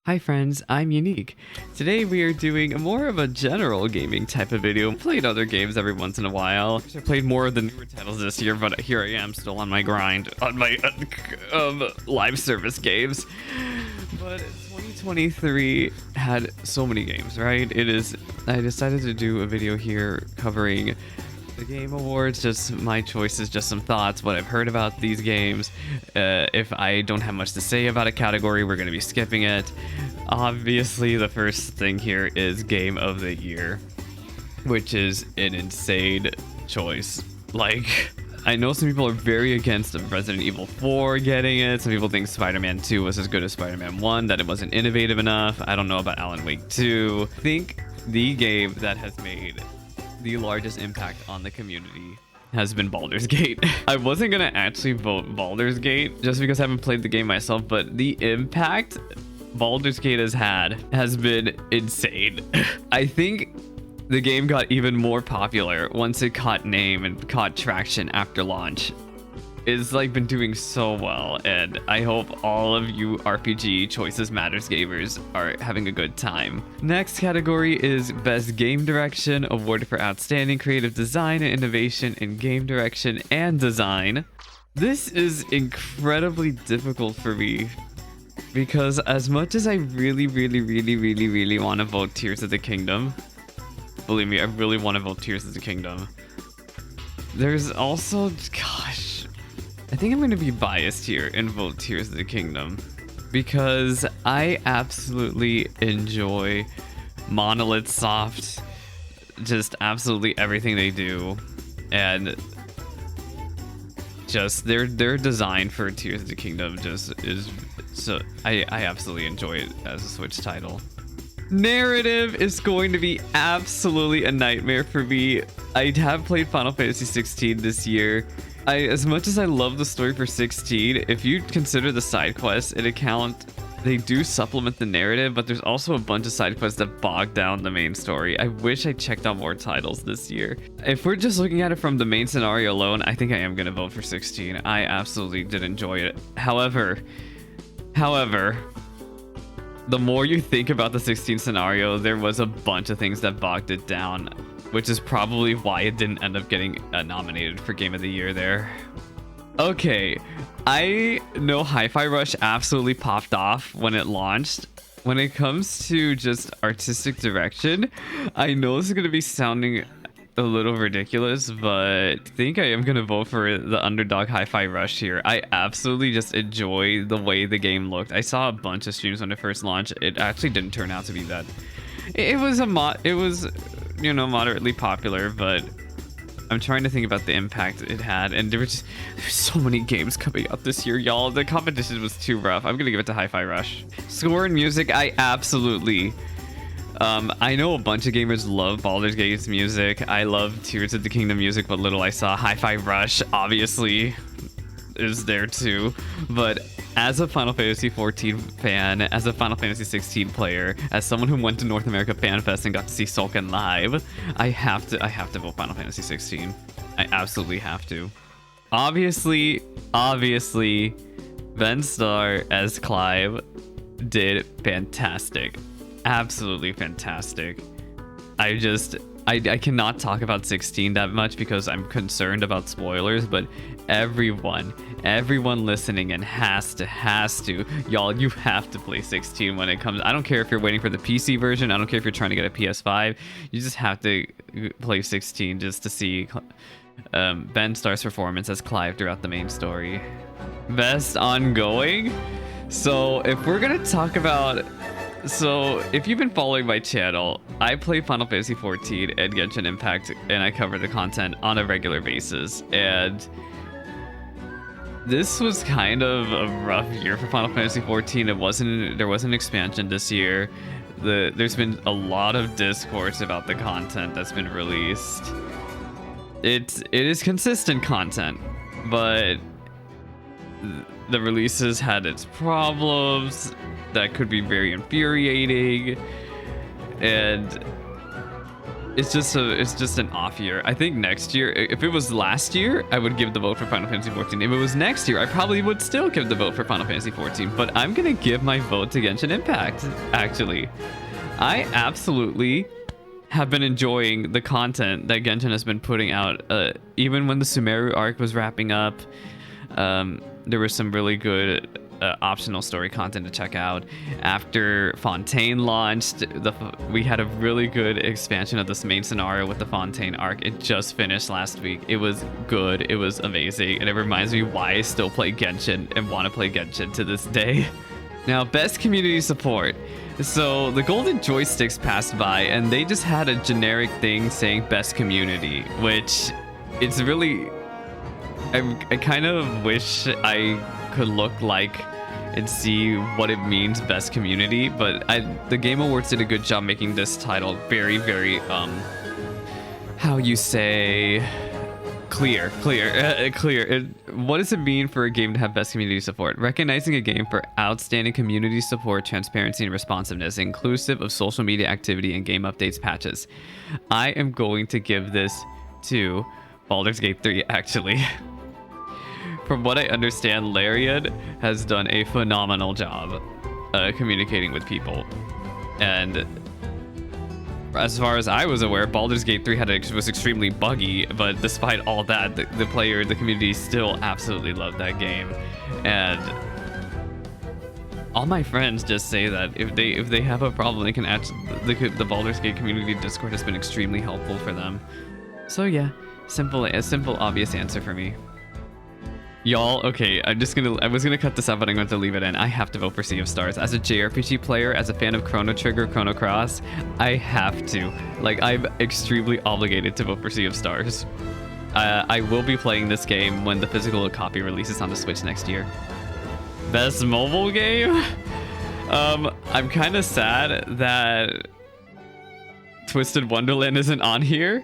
Hi friends, I'm Unique. Today we are doing more of a general gaming type of video. I've played other games every once in a while. I played more of the newer titles this year, but here I am still on my grind on my live service games. But 2023 had so many games, right? I decided to do a video here covering the Game Awards, just my choices, just some thoughts, what I've heard about these games. If I don't have much to say about a category, we're going to be skipping it. Obviously, the first thing here is Game of the Year, which is an insane choice. Like, I know some people are very against Resident Evil 4 getting it. Some people think Spider-Man 2 was as good as Spider-Man 1, that it wasn't innovative enough. I don't know about Alan Wake 2. I think the game that has made the largest impact on the community has been Baldur's Gate. I wasn't gonna actually vote Baldur's Gate just because I haven't played the game myself, but the impact Baldur's Gate has been insane. I think the game got even more popular once it caught name and caught traction after launch. It's like been doing so well, and I hope all of you RPG Choices Matters gamers are having a good time. Next category is Best Game Direction, awarded for outstanding creative design and innovation in game direction and design. This is incredibly difficult for me because as much as I really want to vote Tears of the Kingdom, believe me, I really want to vote Tears of the Kingdom. There's also, gosh, I think I'm going to be biased here and vote Tears of the Kingdom because I absolutely enjoy Monolith Soft, just absolutely everything they do, and just their design for Tears of the Kingdom just is so I absolutely enjoy it as a Switch title. Narrative is going to be absolutely a nightmare for me. I have played Final Fantasy 16 this year. As much as I love the story for 16, if you consider the side quests an account, they do supplement the narrative, but there's also a bunch of side quests that bog down the main story. I wish I checked out more titles this year. If we're just looking at it from the main scenario alone, I think I am going to vote for 16. I absolutely did enjoy it. However, the more you think about the 16 scenario, there was a bunch of things that bogged it down, which is probably why it didn't end up getting nominated for Game of the Year there. Okay, I know Hi-Fi Rush absolutely popped off when it launched. When it comes to just artistic direction, I know this is going to be sounding a little ridiculous, but I think I am going to vote for the underdog Hi-Fi Rush here. I absolutely just enjoy the way the game looked. I saw a bunch of streams when it first launched. It actually didn't turn out to be that. It was you know, moderately popular, but I'm trying to think about the impact it had, and there's so many games coming out this year, y'all. The competition was too rough. I'm gonna give it to Hi-Fi Rush. Score and music, I absolutely I know a bunch of gamers love Baldur's Gate's music. I love Tears of the Kingdom music, but little I saw. Hi-Fi Rush obviously is there too, but as a Final Fantasy 14 fan, as a Final Fantasy 16 player, as someone who went to North America Fan Fest and got to see Sulkin live, I have to vote Final Fantasy 16. I absolutely have to. Obviously, Ben Starr as Clive did fantastic. Absolutely fantastic. I cannot talk about 16 that much because I'm concerned about spoilers, but everyone listening and has to, y'all, you have to play 16 when it comes. I don't care if you're waiting for the PC version. I don't care if you're trying to get a PS5. You just have to play 16 just to see Ben Starr's performance as Clive throughout the main story. Best ongoing. So if we're gonna talk about, so if you've been following my channel, I play Final Fantasy 14 and Genshin Impact, and I cover the content on a regular basis, and this was kind of a rough year for Final Fantasy 14. There was an expansion this year. There's been a lot of discourse about the content that's been released. It is consistent content, but the releases had its problems that could be very infuriating, and it's just an off year. I think next year, if it was last year, I would give the vote for Final Fantasy 14. If it was next year, I probably would still give the vote for Final Fantasy 14. But I'm gonna give my vote to Genshin Impact. Actually, I absolutely have been enjoying the content that Genshin has been putting out. Even when the Sumeru arc was wrapping up, there was some really good optional story content to check out. After Fontaine launched, we had a really good expansion of this main scenario with the Fontaine arc. It just finished last week. It was good. It was amazing. And it reminds me why I still play Genshin and want to play Genshin to this day. Now, best community support. So the golden joysticks passed by and they just had a generic thing saying best community, which it's really, I kind of wish I could look like and see what it means best community, but the Game Awards did a good job making this title very, very how you say, clear. What does it mean for a game to have best community support? Recognizing a game for outstanding community support, transparency, and responsiveness, inclusive of social media activity and game updates patches. I am going to give this to Baldur's Gate 3, actually. From what I understand, Larian has done a phenomenal job communicating with people. And as far as I was aware, Baldur's Gate 3 was extremely buggy, but despite all that, the community still absolutely loved that game. And all my friends just say that if they have a problem, they can the Baldur's Gate community Discord has been extremely helpful for them. So yeah, a simple obvious answer for me. Y'all, okay, I was gonna cut this out, but I'm going to leave it in. I have to vote for Sea of Stars. As a JRPG player, as a fan of Chrono Trigger, Chrono Cross, I have to. Like, I'm extremely obligated to vote for Sea of Stars. I will be playing this game when the physical copy releases on the Switch next year. Best mobile game? I'm kind of sad that Twisted Wonderland isn't on here.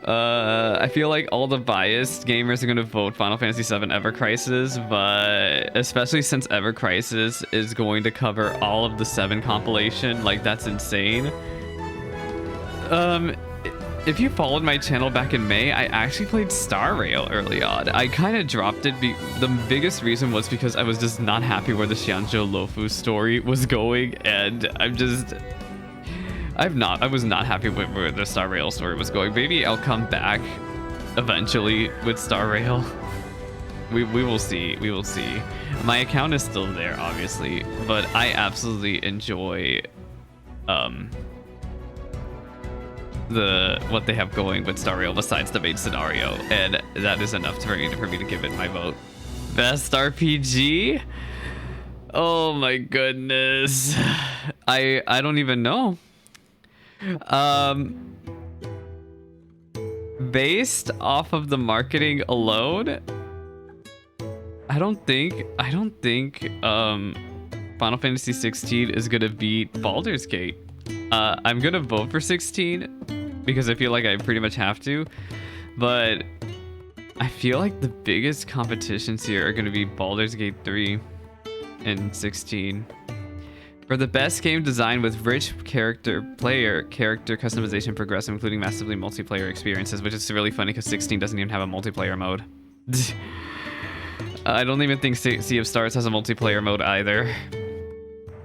I feel like all the biased gamers are going to vote Final Fantasy VII Ever Crisis, but especially since Ever Crisis is going to cover all of the 7 compilation, like that's insane. If you followed my channel back in May, I actually played Star Rail early on. I kind of dropped it. The biggest reason was because I was just not happy where the Xianzhou Luofu story was going, and I was not happy with where the Star Rail story was going. Maybe I'll come back eventually with Star Rail. We will see. We will see. My account is still there, obviously, but I absolutely enjoy what they have going with Star Rail besides the main scenario, and that is enough for me to give it my vote. Best RPG? Oh my goodness. I don't even know. Based off of the marketing alone, I don't think Final Fantasy 16 is gonna beat Baldur's Gate. I'm gonna vote for 16 because I feel like I pretty much have to, but I feel like the biggest competitions here are gonna be Baldur's Gate 3 and 16. For the best game design with rich character customization progressive, including massively multiplayer experiences, which is really funny because 16 doesn't even have a multiplayer mode. I don't even think Sea of Stars has a multiplayer mode either.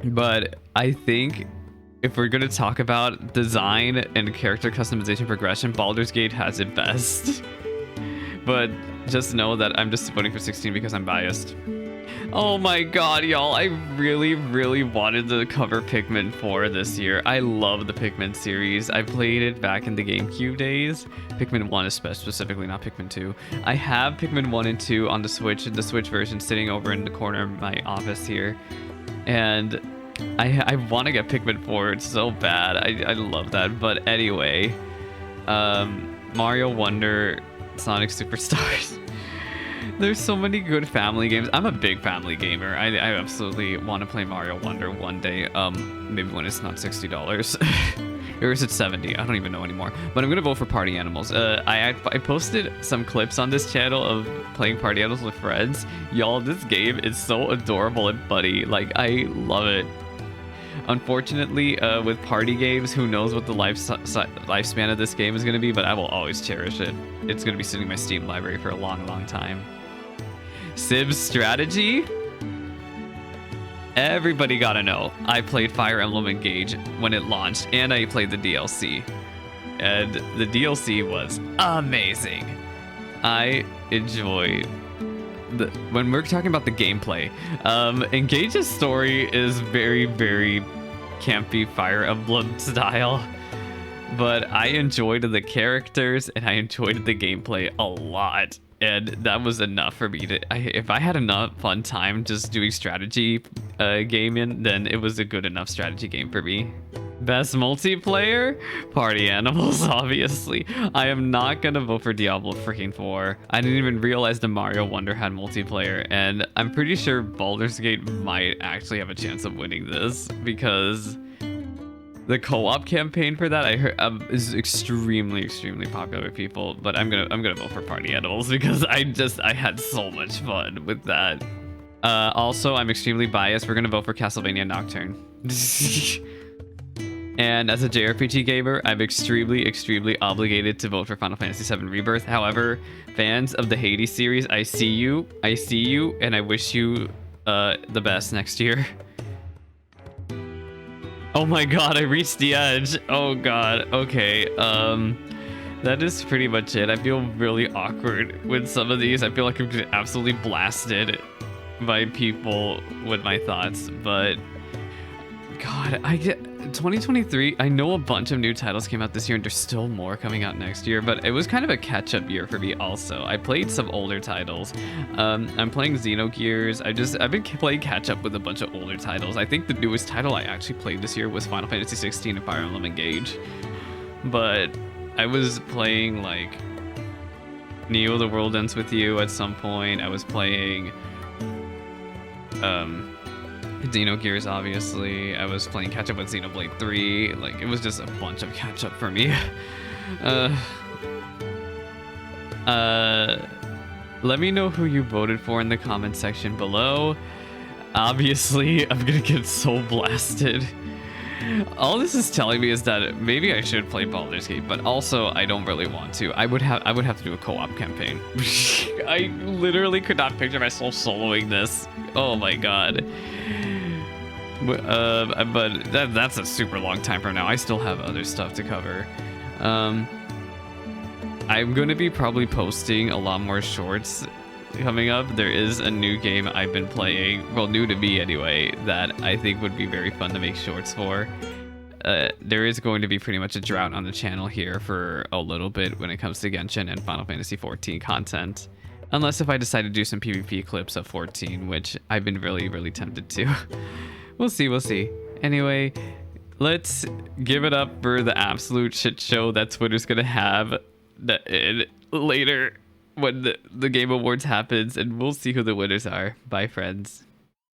But I think if we're going to talk about design and character customization progression, Baldur's Gate has it best. But just know that I'm just voting for 16 because I'm biased. Oh my god, y'all, I really, really wanted to cover Pikmin 4 this year. I love the Pikmin series. I played it back in the GameCube days. Pikmin 1 specifically, not Pikmin 2. I have Pikmin 1 and 2 on the Switch version sitting over in the corner of my office here. And I want to get Pikmin 4 so bad. I love that. But anyway, Mario Wonder, Sonic Superstars. There's so many good family games. I'm a big family gamer. I absolutely want to play Mario Wonder one day. Maybe when it's not $60. Or is it 70? I don't even know anymore. But I'm gonna vote for Party Animals. I posted some clips on this channel of playing Party Animals with friends. Y'all, this game is so adorable and funny. Like, I love it. Unfortunately, with party games, who knows what the lifespan of this game is going to be, but I will always cherish it. It's going to be sitting in my Steam library for a long, long time. Civ Strategy? Everybody gotta know. I played Fire Emblem Engage when it launched, and I played the DLC. And the DLC was amazing. I enjoyed when we're talking about the gameplay. Engage's story is very, very campy Fire Emblem style, but I enjoyed the characters and I enjoyed the gameplay a lot. And that was enough for me to, if I had enough fun time just doing strategy gaming, then it was a good enough strategy game for me. Best multiplayer? Party Animals, obviously. I am not gonna vote for Diablo freaking 4. I didn't even realize the Mario Wonder had multiplayer, and I'm pretty sure Baldur's Gate might actually have a chance of winning this because the co-op campaign for that I heard is extremely popular with people. But I'm gonna vote for Party Animals because I had so much fun with that. Also, I'm extremely biased. We're gonna vote for Castlevania Nocturne. And as a JRPG gamer, I'm extremely obligated to vote for Final Fantasy VII Rebirth. However, fans of the Hades series, I see you, and I wish you the best next year. Oh my god, I reached the edge. Oh god, okay. That is pretty much it. I feel really awkward with some of these. I feel like I'm getting absolutely blasted by people with my thoughts, but god, 2023, I know a bunch of new titles came out this year and there's still more coming out next year, but it was kind of a catch-up year for me also. I played some older titles. I'm playing Xenogears. I've been playing catch-up with a bunch of older titles. I think the newest title I actually played this year was Final Fantasy 16 and Fire Emblem Engage. But I was playing like Neo The World Ends With You at some point. I was playing Xenogears, obviously. I was playing catch up with Xenoblade 3. Like, it was just a bunch of catch up for me. Let me know who you voted for in the comment section below. Obviously, I'm gonna get so blasted. All this is telling me is that maybe I should play Baldur's Gate, but also I don't really want to. I would have to do a co-op campaign. I literally could not picture myself soloing this. Oh my god. But that's a super long time from now. I still have other stuff to cover. I'm going to be probably posting a lot more shorts coming up. There is a new game I've been playing, well, new to me anyway, that I think would be very fun to make shorts for. There is going to be pretty much a drought on the channel here for a little bit when it comes to Genshin and Final Fantasy XIV content. Unless if I decide to do some PvP clips of 14, which I've been really tempted to. We'll see. Anyway, let's give it up for the absolute shit show that Twitter's gonna have later when the Game Awards happens, and we'll see who the winners are. Bye, friends.